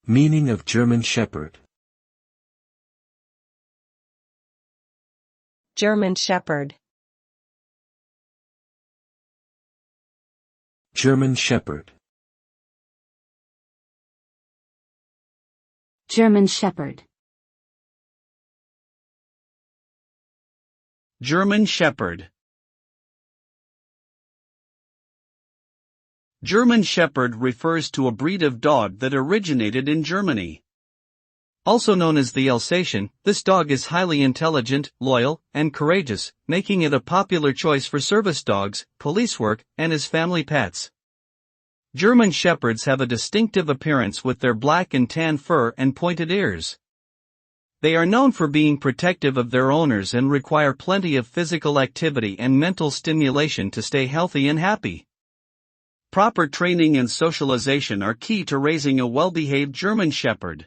Meaning of German Shepherd. German Shepherd. German Shepherd. German Shepherd. German Shepherd. German Shepherd refers to a breed of dog that originated in Germany. Also known as the Alsatian, this dog is highly intelligent, loyal, and courageous, making it a popular choice for service dogs, police work, and as family pets. German Shepherds have a distinctive appearance with their black and tan fur and pointed ears. They are known for being protective of their owners and require plenty of physical activity and mental stimulation to stay healthy and happy. Proper training and socialization are key to raising a well-behaved German Shepherd.